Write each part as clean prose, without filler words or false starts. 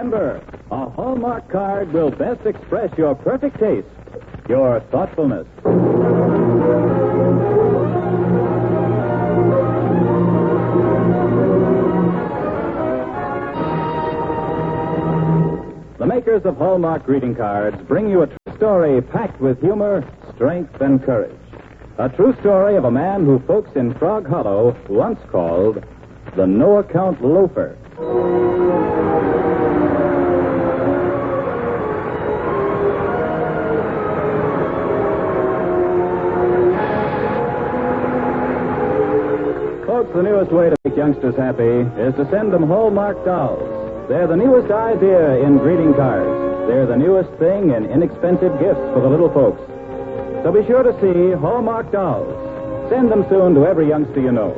Remember, a Hallmark card will best express your perfect taste, your thoughtfulness. The makers of Hallmark greeting cards bring you a true story packed with humor, strength, and courage. A true story of a man who folks in Frog Hollow once called the No-Account Loafer. Folks, the newest way to make youngsters happy is to send them Hallmark dolls. They're the newest idea in greeting cards. They're the newest thing in inexpensive gifts for the little folks. So be sure to see Hallmark dolls. Send them soon to every youngster you know.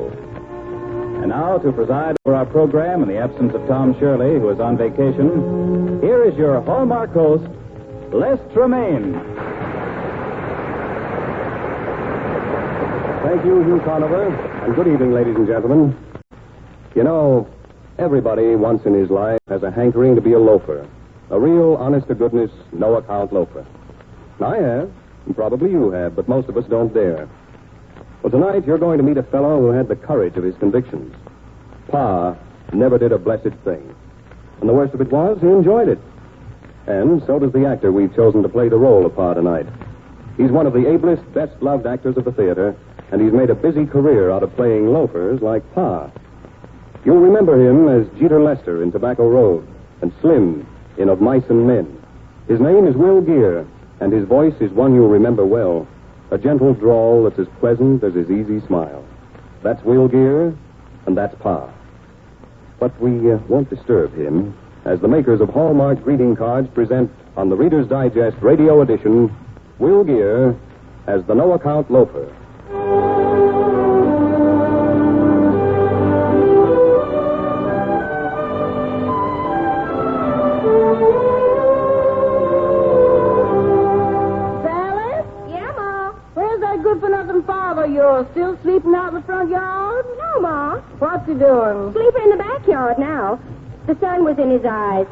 And now, to preside over our program in the absence of Tom Shirley, who is on vacation, here is your Hallmark host, Les Tremaine. Thank you, Hugh Conover, and good evening, ladies and gentlemen. You know, everybody once in his life has a hankering to be a loafer. A real, honest-to-goodness, no-account loafer. I have, and probably you have, but most of us don't dare. Well, tonight you're going to meet a fellow who had the courage of his convictions. Pa never did a blessed thing. And the worst of it was, he enjoyed it. And so does the actor we've chosen to play the role of Pa tonight. He's one of the ablest, best-loved actors of the theater, and he's made a busy career out of playing loafers like Pa. You'll remember him as Jeter Lester in Tobacco Road and Slim in Of Mice and Men. His name is Will Geer, and his voice is one you'll remember well, a gentle drawl that's as pleasant as his easy smile. That's Will Geer, and that's Pa. But we won't disturb him, as the makers of Hallmark greeting cards present on the Reader's Digest radio edition, Will Geer as the No-Account Loafer. You're still sleeping out in the front yard? No, Ma. What's he doing? Sleeping in the backyard now. The sun was in his eyes.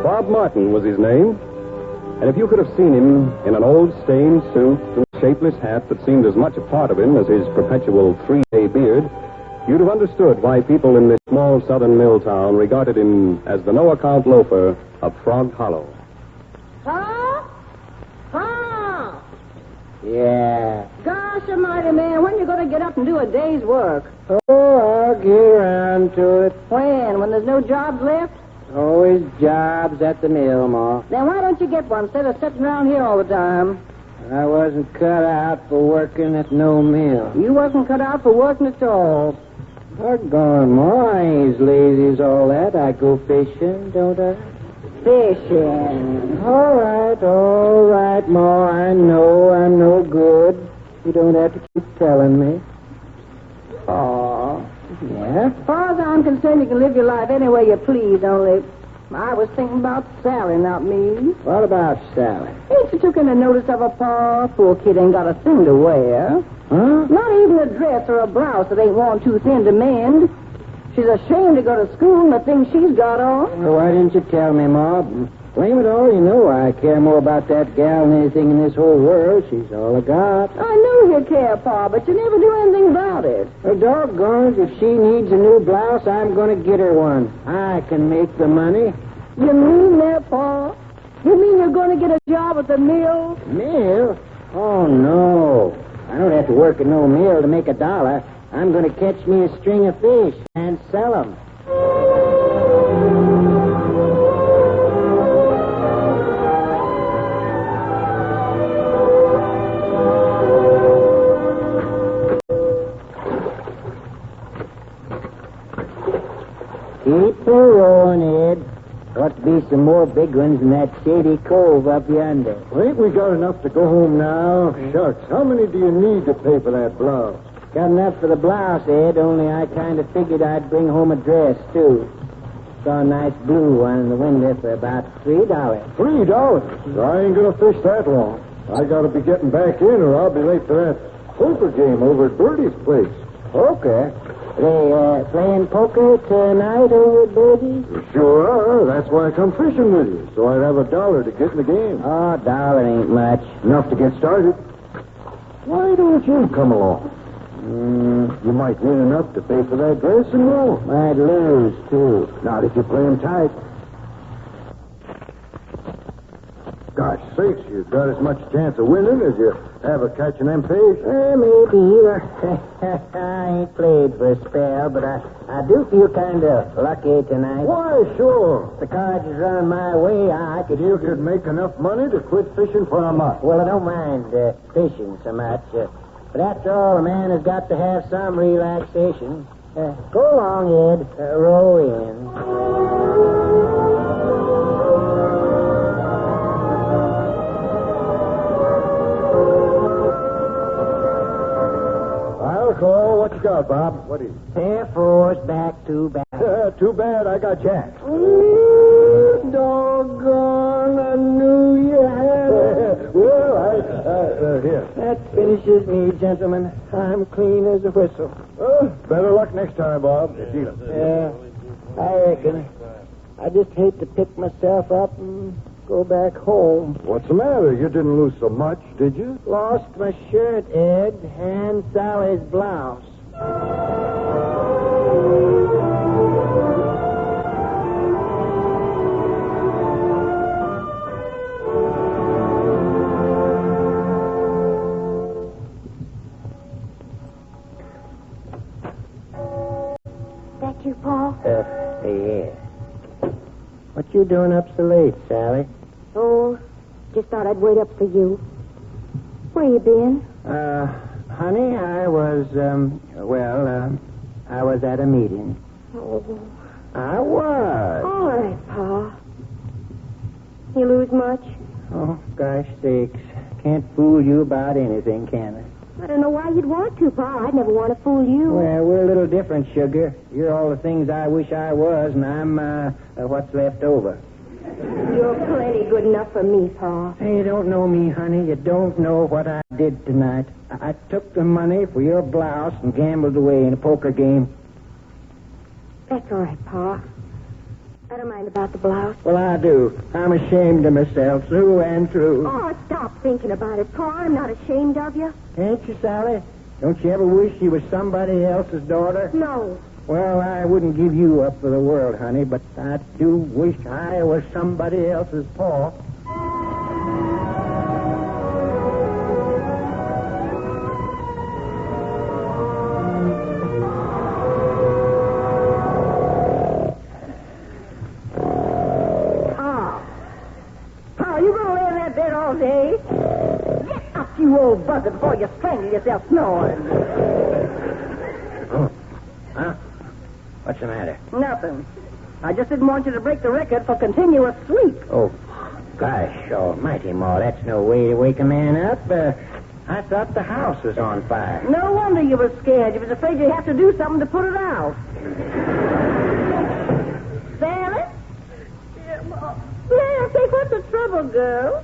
Bob Martin was his name. And if you could have seen him in an old stained suit and a shapeless hat that seemed as much a part of him as his perpetual 3-day beard, you'd have understood why people in this small southern mill town regarded him as the no-account loafer of Frog Hollow. Pa? Pa? Yeah. Gosh almighty, man, when you going to get up and do a day's work? Oh, I'll get around to it. When there's no jobs left? Always jobs at the mill, Ma. Then why don't you get one instead of sitting around here all the time? I wasn't cut out for working at no mill. You wasn't cut out for working at all. Doggone, Ma, I ain't as lazy as all that. I go fishing, don't I? Fishing. All right, Ma. I know I'm no good. You don't have to keep telling me. Aw. Yeah? As far as I'm concerned, you can live your life any way you please, only I was thinking about Sally, not me. What about Sally? Ain't you took any notice of her, Pa? Poor kid ain't got a thing to wear. Huh? Not even a dress or a blouse that ain't worn too thin to mend. She's ashamed to go to school and the things she's got on. Well, why didn't you tell me, Ma? Blame it all, you know I care more about that gal than anything in this whole world. She's all I got. I know you care, Pa, but you never do anything about it. Well, doggone it, if she needs a new blouse, I'm going to get her one. I can make the money. You mean that, Pa? You mean you're going to get a job at the mill? Mill? Oh, no. I don't have to work at no mill to make $1. I'm going to catch me a string of fish and sell them. Keep her rolling, Ed. Ought to be some more big ones in that shady cove up yonder. Well, ain't we got enough to go home now? Shucks, how many do you need to pay for that blouse? Got enough for the blouse, Ed, only I kind of figured I'd bring home a dress, too. Saw a nice blue one in the window for about $3. $3? I ain't gonna fish that long. I gotta be getting back in or I'll be late for that poker game over at Birdie's place. Poker? They playing poker tonight over at Birdie's? Sure are. That's why I come fishing with you, so I'd have $1 to get in the game. Oh, $1 ain't much. Enough to get started. Why don't you come along? You might win enough to pay for that dress and more. Might lose, too. Not if you play 'em tight. Gosh sakes, you've got as much chance of winning as you have of catching them fish. Maybe. I ain't played for a spell, but I do feel kind of lucky tonight. Why, sure. If the cards is running my way, I could... You could make enough money to quit fishing for a month. Well, I don't mind fishing so much. But after all, a man has got to have some relaxation. Go along, Ed. Row in. Call. What you got, Bob? What is it? Pair fours, back two, back. Too bad I got Jack. Doggone, I knew you had it. Well, here. That finishes me, gentlemen. I'm clean as a whistle. Better luck next time, Bob. Yeah, I reckon. I just hate to pick myself up and go back home. What's the matter? You didn't lose so much, did you? Lost my shirt, Ed, and Sally's blouse. That you, Paul? Yeah. What you doing up so late, Sally? Oh, just thought I'd wait up for you. Where you been? Honey, I was, I was at a meeting. Oh, I was. all right, Pa. You lose much? Oh, gosh sakes. Can't fool you about anything, can I? I don't know why you'd want to, Pa. I'd never want to fool you. Well, we're a little different, sugar. You're all the things I wish I was, and I'm, what's left over. You're plenty good enough for me, Pa. Hey, you don't know me, honey. You don't know what I did tonight. I took the money for your blouse and gambled away in a poker game. That's all right, Pa. I don't mind about the blouse. Well, I do. I'm ashamed of myself, through and through. Oh, stop thinking about it, Pa. I'm not ashamed of you. Ain't you, Sally? Don't you ever wish you was somebody else's daughter? No. Well, I wouldn't give you up for the world, honey, but I do wish I was somebody else's pa. Pa, you gonna lay in that bed all day? Get up, you old buzzard, before you strangle yourself snoring. Huh? What's the matter? Nothing. I just didn't want you to break the record for continuous sleep. Oh, gosh almighty, Ma, that's no way to wake a man up. I thought the house was on fire. No wonder you were scared. You was afraid you'd have to do something to put it out. Sally? Yeah, Ma. Yeah, say, what's the trouble, girl?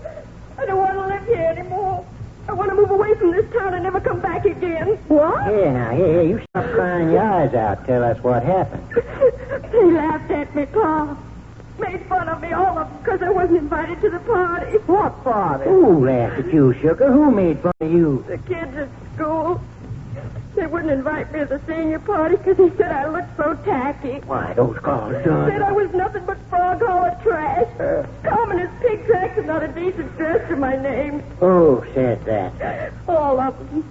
I don't want to live here anymore. I want to move away from this town and never come back again. What? Here, now, here, you stop crying your eyes out. Tell us what happened. They laughed at me, Pa. Made fun of me, all of them, because I wasn't invited to the party. What party? Who laughed at you, sugar? Who made fun of you? The kids at school. They wouldn't invite me to the senior party because they said I looked so tacky. Why, those calls Said I done. was nothing but frog holler trash. Common as pig tracks and not a decent dress to my name. Who said that? All of them.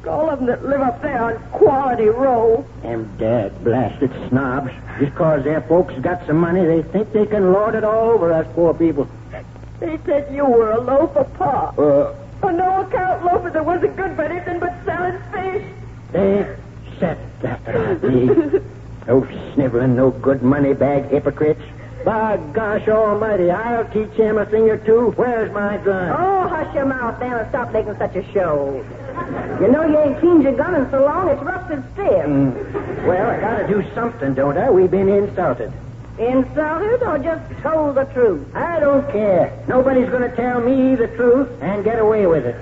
All of them that live up there on Quality Row. Them dead blasted snobs. Just 'cause their folks got some money, they think they can lord it all over us poor people. They said you were a loafer, Pa. A no-account loafer that wasn't good for anything but selling fish. They said that about me. No sniveling, no good money bag hypocrites. By gosh almighty, I'll teach him a thing or two. Where's my gun? Oh, hush your mouth, man, and stop making such a show. You know you ain't cleaned your gun in so long, it's rusted stiff. Well, I gotta do something, don't I? We've been insulted. Insulted or just told the truth? I don't care. Nobody's gonna tell me the truth and get away with it.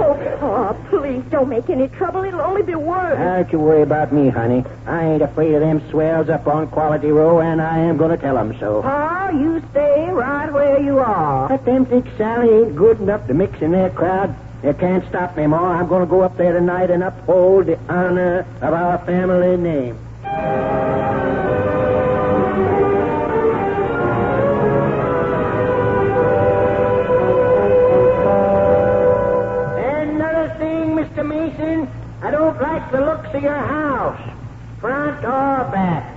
Oh, Oh, please don't make any trouble. It'll only be worse. Don't you worry about me, honey. I ain't afraid of them swells up on Quality Row, and I am going to tell them so. Pa, you stay right where you are. Let them think Sally ain't good enough to mix in their crowd. They can't stop me more. I'm going to go up there tonight and uphold the honor of our family name. And another thing, Mr. Mason, I don't like the looks of your house, front or back.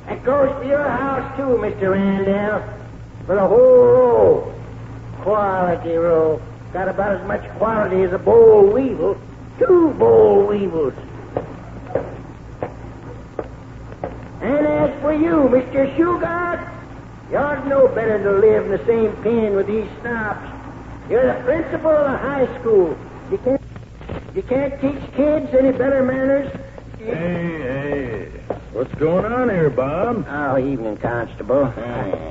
That goes for your house, too, Mr. Randall. For the whole row. Quality Row. Got about as much quality as a boll weevil. 2 boll weevils. And as for you, Mr. Shugart, you're no better to live in the same pen with these snobs. You're the principal of the high school. You can't teach kids any better manners. Hey. What's going on here, Bob? Oh, evening, Constable.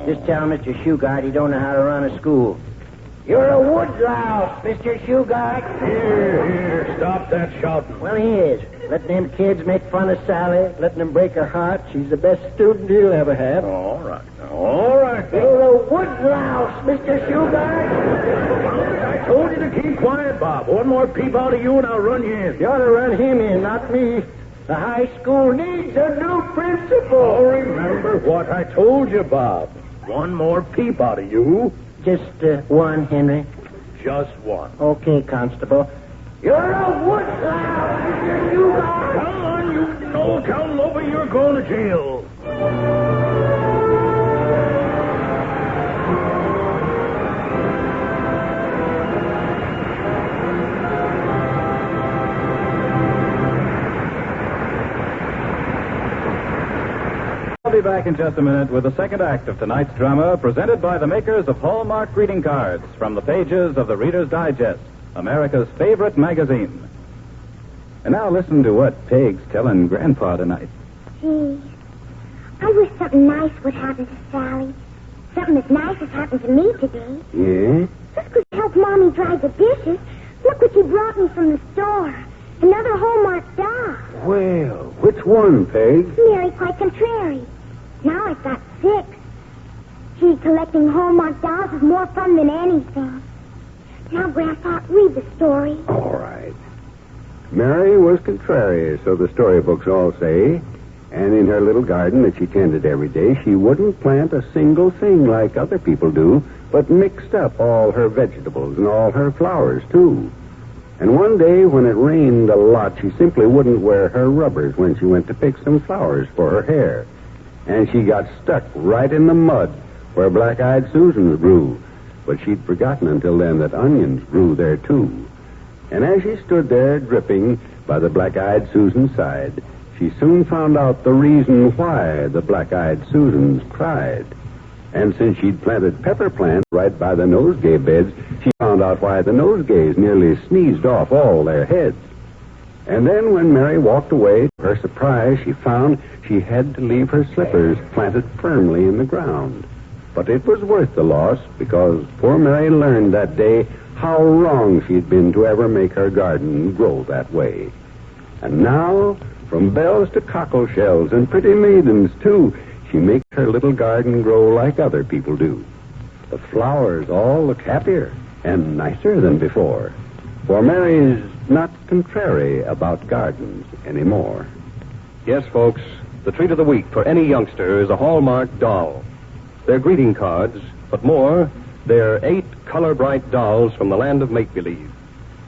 Just tell Mr. Shugart he don't know how to run a school. You're a woodlouse, Mr. Shugart. Here, stop that shouting. Well, he is. Letting them kids make fun of Sally, letting them break her heart. She's the best student he'll ever have. All right. You're a woodlouse, Mr. Shugart. I told you to keep quiet, Bob. One more peep out of you and I'll run you in. You ought to run him in, not me. The high school needs a new principal. Oh, remember what I told you, Bob. One more peep out of you. Just one, Henry. Just one. Okay, Constable. You're a woodlouse, Mr. Shugart. Come on, you No-Account Loafer. You're going to jail. I'll be back in just a minute with the second act of tonight's drama, presented by the makers of Hallmark greeting cards from the pages of the Reader's Digest, America's favorite magazine. And now listen to what Peg's telling Grandpa tonight. Gee, I wish something nice would happen to Sally. Something as nice as happened to me today. Yeah? Just could help Mommy dry the dishes. Look what she brought me from the store. Another Hallmark doll. Well, which one, Peg? Mary quite contrary. Now I've got 6. Gee, collecting Hallmark dolls is more fun than anything. Now, Grandpa, read the story. All right. Mary was contrary, so the storybooks all say. And in her little garden that she tended every day, she wouldn't plant a single thing like other people do, but mixed up all her vegetables and all her flowers, too. And one day, when it rained a lot, she simply wouldn't wear her rubbers when she went to pick some flowers for her hair. And she got stuck right in the mud where black-eyed Susans grew. But she'd forgotten until then that onions grew there, too. And as she stood there, dripping by the black-eyed Susan's side, she soon found out the reason why the black-eyed Susans cried. And since she'd planted pepper plants right by the nosegay beds, she found out why the nosegays nearly sneezed off all their heads. And then when Mary walked away, to her surprise, she found she had to leave her slippers planted firmly in the ground. But it was worth the loss, because poor Mary learned that day how wrong she'd been to ever make her garden grow that way. And now, from bells to cockle shells and pretty maidens, too, she makes her little garden grow like other people do. The flowers all look happier and nicer than before. For Mary's not contrary about gardens anymore. Yes, folks, the treat of the week for any youngster is a Hallmark doll. They're greeting cards, but more, they're 8 color-bright dolls from the land of make-believe.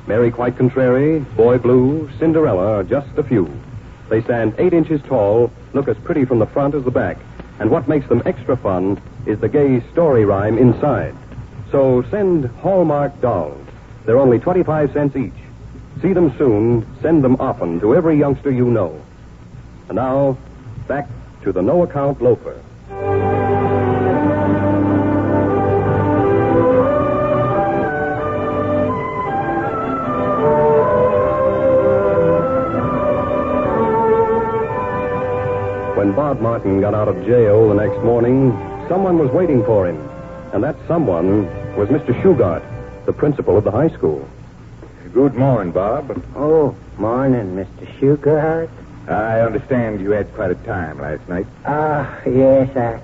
Mary Quite Contrary, Boy Blue, Cinderella are just a few. They stand 8 inches tall, look as pretty from the front as the back, and what makes them extra fun is the gay story rhyme inside. So send Hallmark dolls. They're only 25 cents each. See them soon, send them often to every youngster you know. And now, back to the No-Account Loafer. When Bob Martin got out of jail the next morning, someone was waiting for him. And that someone was Mr. Shugart, the principal of the high school. Good morning, Bob. Oh, morning, Mr. Shugart. I understand you had quite a time last night. Yes,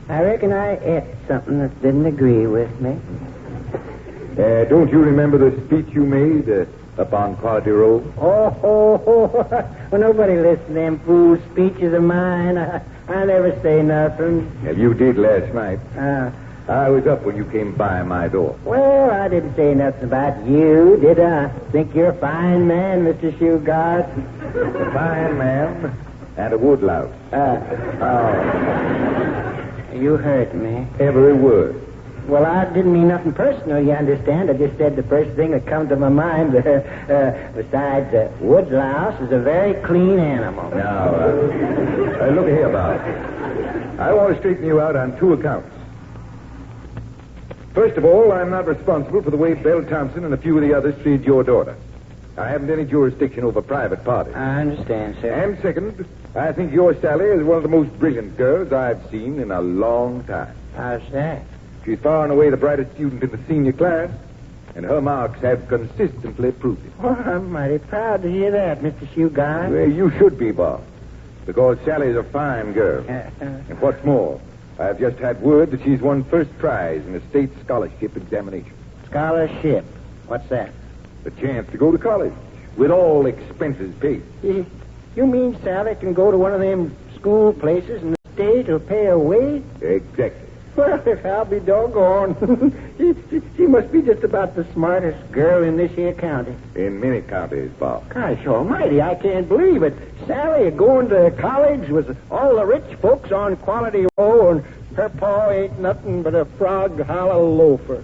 I reckon I ate something that didn't agree with me. Don't you remember the speech you made up on Quality Road? Well, nobody listens to them fool speeches of mine. I never say nothing. Yeah, you did last night. I was up when you came by my door. Well, I didn't say nothing about you, did I? Think you're a fine man, Mr. Shugart. A fine man and a woodlouse. You hurt me. Every word. Well, I didn't mean nothing personal, you understand. I just said the first thing that comes to my mind. Besides, woodlouse is a very clean animal. Now, look here, Bob. I want to straighten you out on 2 accounts. First of all, I'm not responsible for the way Belle Thompson and a few of the others treated your daughter. I haven't any jurisdiction over private parties. I understand, sir. And second, I think your Sally is one of the most brilliant girls I've seen in a long time. How's that? She's far and away the brightest student in the senior class, and her marks have consistently proved it. Well, I'm mighty proud to hear that, Mr. Shugart. Well, you should be, Bob, because Sally's a fine girl. And what's more, I've just had word that she's won first prize in a state scholarship examination. Scholarship? What's that? The chance to go to college, with all expenses paid. You mean Sally can go to one of them school places in the state or pay her way? Exactly. Well, if I'll be doggone. she must be just about the smartest girl in this here county. In many counties, Bob. Gosh almighty, I can't believe it. Sally going to college with all the rich folks on Quality Row, and her pa ain't nothing but a frog hollow loafer.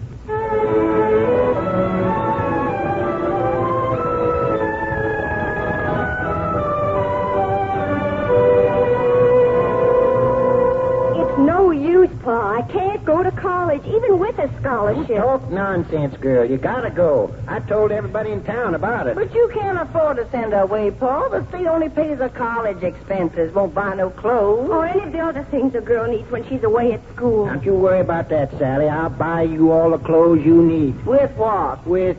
No use, Pa. I can't go to college, even with a scholarship. Talk nonsense, girl. You gotta go. I told everybody in town about it. But you can't afford to send her away, Paul. The state only pays her college expenses, won't buy no clothes. Or any of the other things a girl needs when she's away at school. Don't you worry about that, Sally. I'll buy you all the clothes you need. With what? With,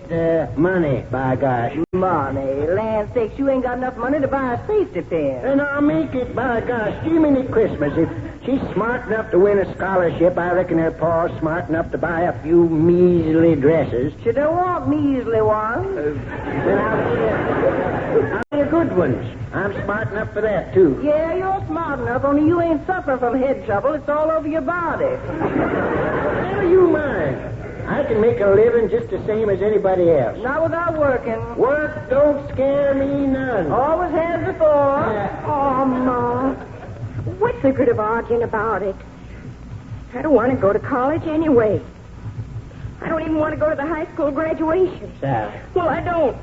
money, by gosh. Money. Land sakes, you ain't got enough money to buy a safety pin. And I'll make it, by gosh, Jiminy Christmas. If she's smart enough to win a scholarship, I reckon her pa's smart enough to buy a few measly dresses. She don't want measly ones. Then I'll get good ones. I'm smart enough for that, too. Yeah, you're smart enough, only you ain't suffering from head trouble. It's all over your body. Never you mind. I can make a living just the same as anybody else. Not without working. Work don't scare me none. Always has before. Oh, Ma. What's the good of arguing about it? I don't want to go to college anyway. I don't even want to go to the high school graduation. Sally. Well, I don't.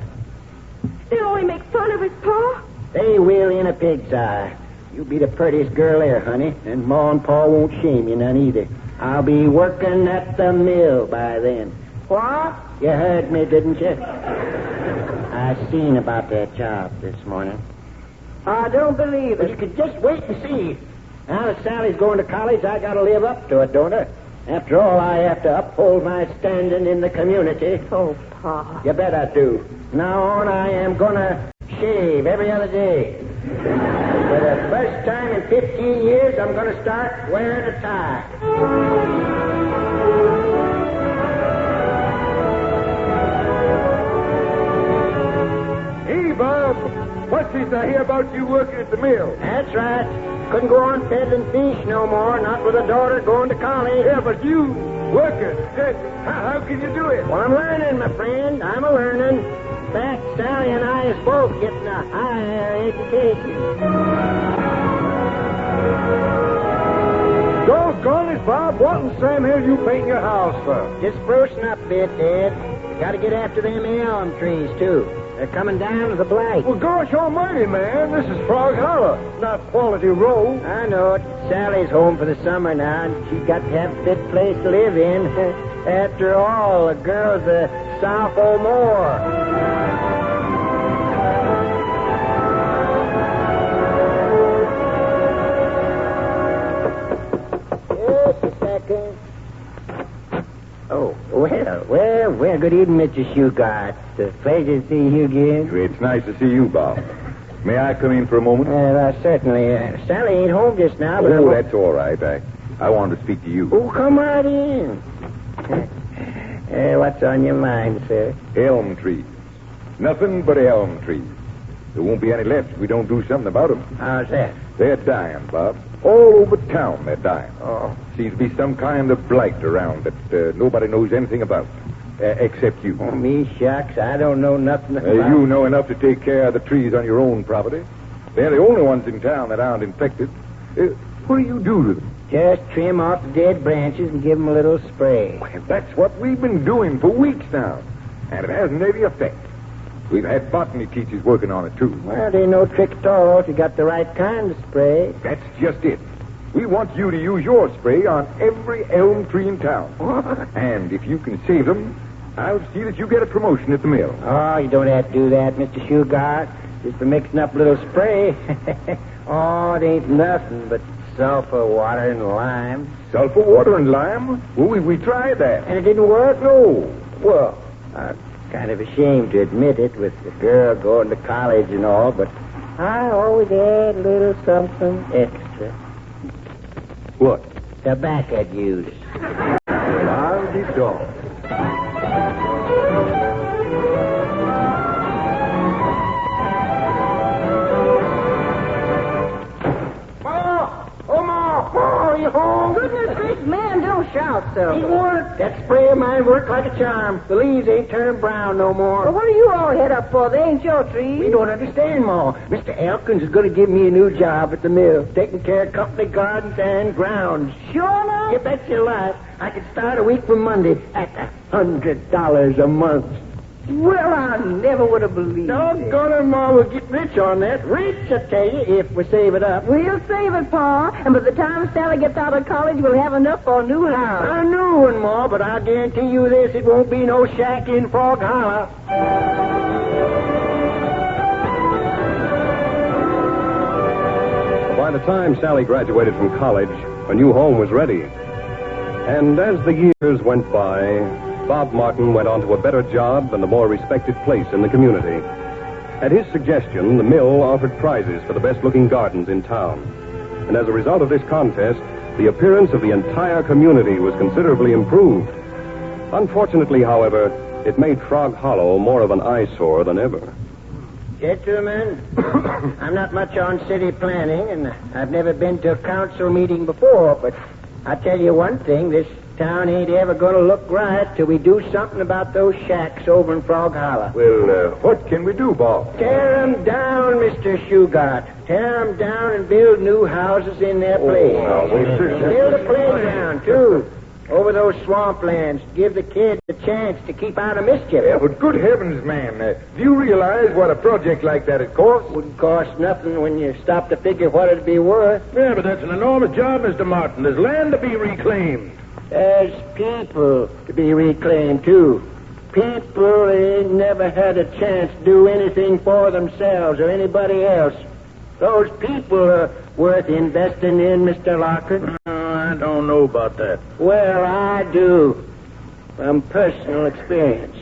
They'll only make fun of us, Pa. They will in a pig's eye. You'll be the prettiest girl there, honey, and Ma and Pa won't shame you none either. I'll be working at the mill by then. What? You heard me, didn't you? I seen about that job this morning. I don't believe But you it. could just wait and see. Now that Sally's going to college, I gotta live up to it, don't I? After all, I have to uphold my standing in the community. Oh, Pa. You bet I do. Now on, I am gonna shave every other day. For the first time in 15 years, I'm gonna start wearing a tie. Hey, Bob, what's this I hear about you working at the mill? That's right. Couldn't go on peddling fish no more, not with a daughter going to college. Yeah, but you working. How can you do it? Well, I'm learning, my friend. I'm a-learning. In fact, Sally and I is both getting a higher education. Doggone it, Bob. What in Sam Hill you painting your house for? Just sprucing up a bit, Dad. Got to get after them elm trees, too. They're coming down to the blight. Well, gosh almighty, man. This is Frog Hollow, not Quality Row. I know it. Sally's home for the summer now, and she's got to have a fit place to live in. After all, the girl's a sophomore. Just a second. Oh, well, Good evening, Mr. Shugart. It's a pleasure to see you again. It's nice to see you, Bob. May I come in for a moment? Certainly. Sally ain't home just now, but Oh, that's all right. I wanted to speak to you. Oh, come right in. What's on your mind, sir? Elm trees. Nothing but elm trees. There won't be any left if we don't do something about them. How's that? They're dying, Bob. All over town they're dying. Oh. Seems to be some kind of blight around that nobody knows anything about, except you. Oh, me shucks. I don't know nothing about You know enough to take care of the trees on your own property. They're the only ones in town that aren't infected. What do you do to them? Just trim off the dead branches and give them a little spray. Well, that's what we've been doing for weeks now, and it hasn't any effect. We've had botany teachers working on it, too. Well, there ain't no trick at all if you got the right kind of spray. That's just it. We want you to use your spray on every elm tree in town. And if you can save them, I'll see that you get a promotion at the mill. Oh, you don't have to do that, Mr. Shugart. Just for mixing up a little spray. Oh, it ain't nothing but sulfur water and lime. Sulfur water and lime? Well, we tried that. And it didn't work? No. Well, I'm kind of ashamed to admit it with the girl going to college and all, but I always add a little something extra. What? Tobacco juice. I'll be so. You home? Goodness sakes, man, don't shout so. It worked. That spray of mine worked like a charm. The leaves ain't turning brown no more. Well, what are you all head up for? They ain't your trees. We don't understand, Ma. Mr. Elkins is going to give me a new job at the mill, taking care of company gardens and grounds. Sure enough? You bet your life. I could start a week from Monday at $100 a month. Well, I never would have believed it. Doggone it, Ma. We'll get rich on that. Rich, I tell you, if we save it up. We'll save it, Pa, and by the time Sally gets out of college, we'll have enough for a new house. I know one, Ma, but I'll guarantee you this, it won't be no shack in Frog Hollow. By the time Sally graduated from college, a new home was ready. And as the years went by, Bob Martin went on to a better job and a more respected place in the community. At his suggestion, the mill offered prizes for the best-looking gardens in town. And as a result of this contest, the appearance of the entire community was considerably improved. Unfortunately, however, it made Frog Hollow more of an eyesore than ever. Gentlemen, I'm not much on city planning, and I've never been to a council meeting before, but I'll tell you one thing, this town ain't ever going to look right till we do something about those shacks over in Frog Hollow. Well, what can we do, Bob? Tear 'em down, Mr. Shugart. Tear 'em down and build new houses in their place. Build a playground, too, over those swamplands. Give the kids a chance to keep out of mischief. Yeah, but good heavens, man. Do you realize what a project like that would cost? Wouldn't cost nothing when you stop to figure what it'd be worth. Yeah, but that's an enormous job, Mr. Martin. There's land to be reclaimed. There's people to be reclaimed, too. People ain't never had a chance to do anything for themselves or anybody else. Those people are worth investing in, Mr. Locker. I don't know about that. Well, I do. From personal experience.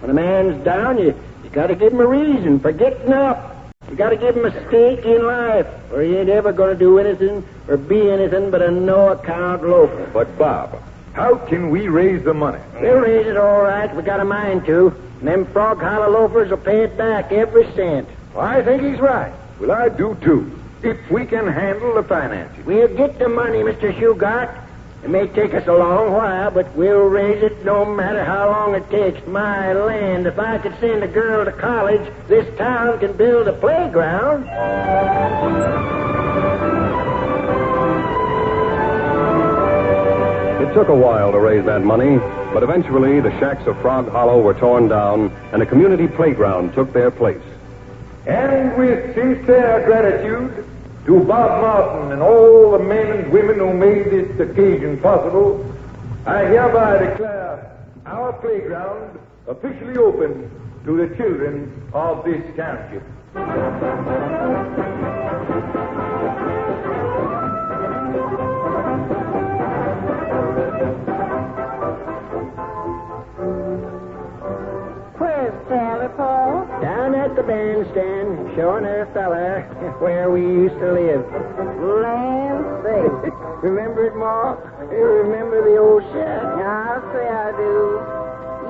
When a man's down, you got to give him a reason for getting up. You got to give him a stake in life, or he ain't ever going to do anything or be anything but a no-account loafer. But, Bob, how can we raise the money? We'll raise it all right. We got a mind to. And them Frog Hollow loafers will pay it back every cent. Well, I think he's right. Well, I do, too. If we can handle the finances. We'll get the money, Mr. Shugart. It may take us a long while, but we'll raise it no matter how long it takes. My land, if I could send a girl to college, this town can build a playground. It took a while to raise that money, but eventually the shacks of Frog Hollow were torn down and a community playground took their place. And with sincere gratitude to Bob Martin and all the men and women who made this occasion possible, I hereby declare our playground officially open to the children of this township. bandstand showing her fella where we used to live. Land sake. Remember it, Ma? You remember the old shack? I'll say I do.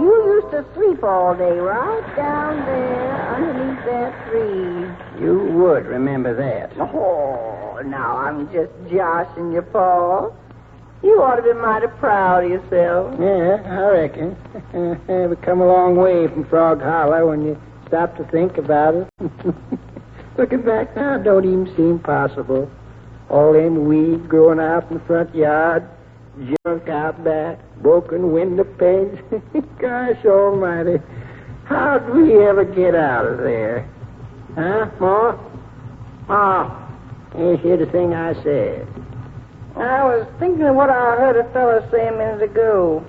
You used to sleep all day right down there underneath that tree. You would remember that. Oh, now I'm just joshing you, Paul. You ought to be mighty proud of yourself. Yeah, I reckon. We've come a long way from Frog Hollow when you stop to think about it. Looking back now, it don't even seem possible. All them weeds growing out in the front yard, junk out back, broken window panes. Gosh almighty, how'd we ever get out of there? Huh, Ma? Ma, ain't hear the thing I said. I was thinking of what I heard a fellow say a minute ago.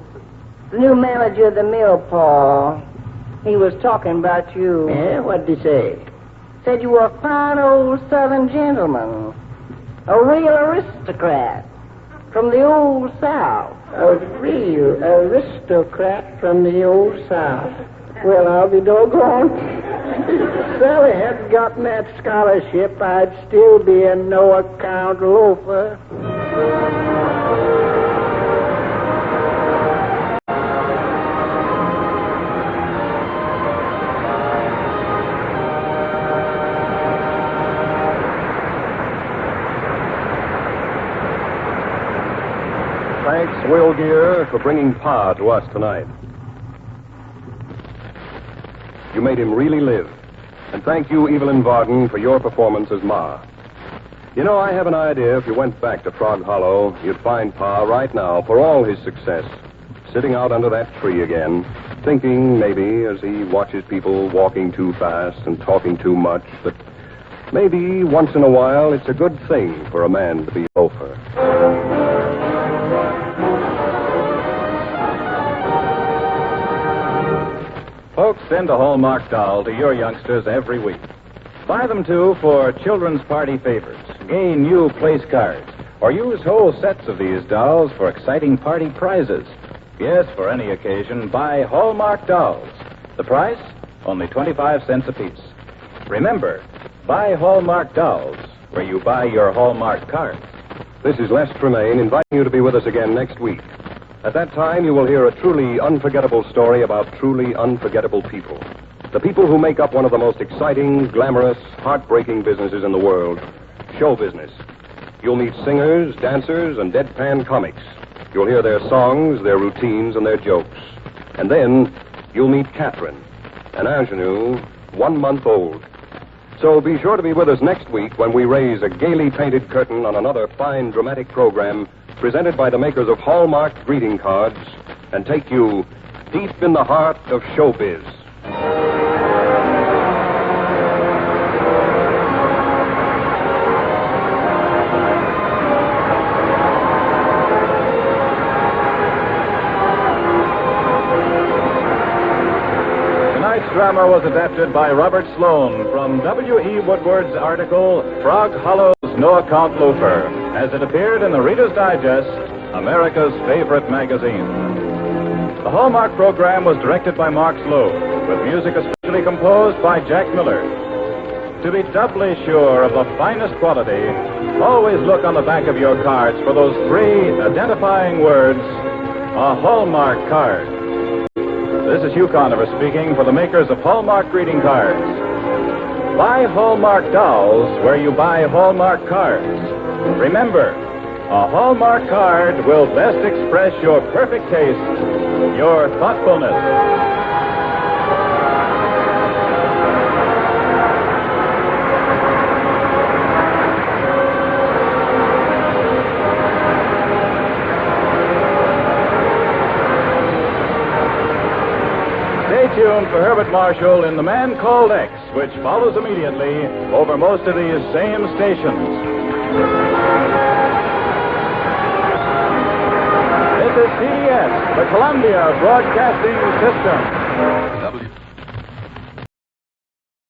The new manager of the mill, Paul. He was talking about you. Yeah, what'd he say? Said you were a fine old southern gentleman. A real aristocrat. From the old South. A real aristocrat from the old South. Well, I'll be doggone. If Sally hadn't gotten that scholarship, I'd still be a no-account loafer. Thanks, Will Gear, for bringing Pa to us tonight. You made him really live. And thank you, Evelyn Varden, for your performance as Ma. You know, I have an idea if you went back to Frog Hollow, you'd find Pa right now, for all his success, sitting out under that tree again, thinking, maybe, as he watches people walking too fast and talking too much, that maybe once in a while it's a good thing for a man to be a loafer. Folks, send a Hallmark doll to your youngsters every week. Buy them, too, for children's party favors, gay new place cards, or use whole sets of these dolls for exciting party prizes. Yes, for any occasion, buy Hallmark dolls. The price? Only 25 cents apiece. Remember, buy Hallmark dolls where you buy your Hallmark cards. This is Les Tremaine inviting you to be with us again next week. At that time, you will hear a truly unforgettable story about truly unforgettable people. The people who make up one of the most exciting, glamorous, heartbreaking businesses in the world, show business. You'll meet singers, dancers, and deadpan comics. You'll hear their songs, their routines, and their jokes. And then you'll meet Catherine, an ingenue, 1 month old. So be sure to be with us next week when we raise a gaily painted curtain on another fine, dramatic program presented by the makers of Hallmark greeting cards and take you deep in the heart of showbiz. Tonight's drama was adapted by Robert Sloan from W.E. Woodward's article, Frog Hollow's No-Account Loafer, as it appeared in the Reader's Digest, America's favorite magazine. The Hallmark program was directed by Mark Sloan, with music especially composed by Jack Miller. To be doubly sure of the finest quality, always look on the back of your cards for those 3 identifying words, a Hallmark card. This is Hugh Conover speaking for the makers of Hallmark greeting cards. Buy Hallmark dolls where you buy Hallmark cards. Remember, a Hallmark card will best express your perfect taste, your thoughtfulness. Stay tuned for Herbert Marshall in The Man Called X, which follows immediately over most of these same stations. This is CBS, the Columbia Broadcasting System.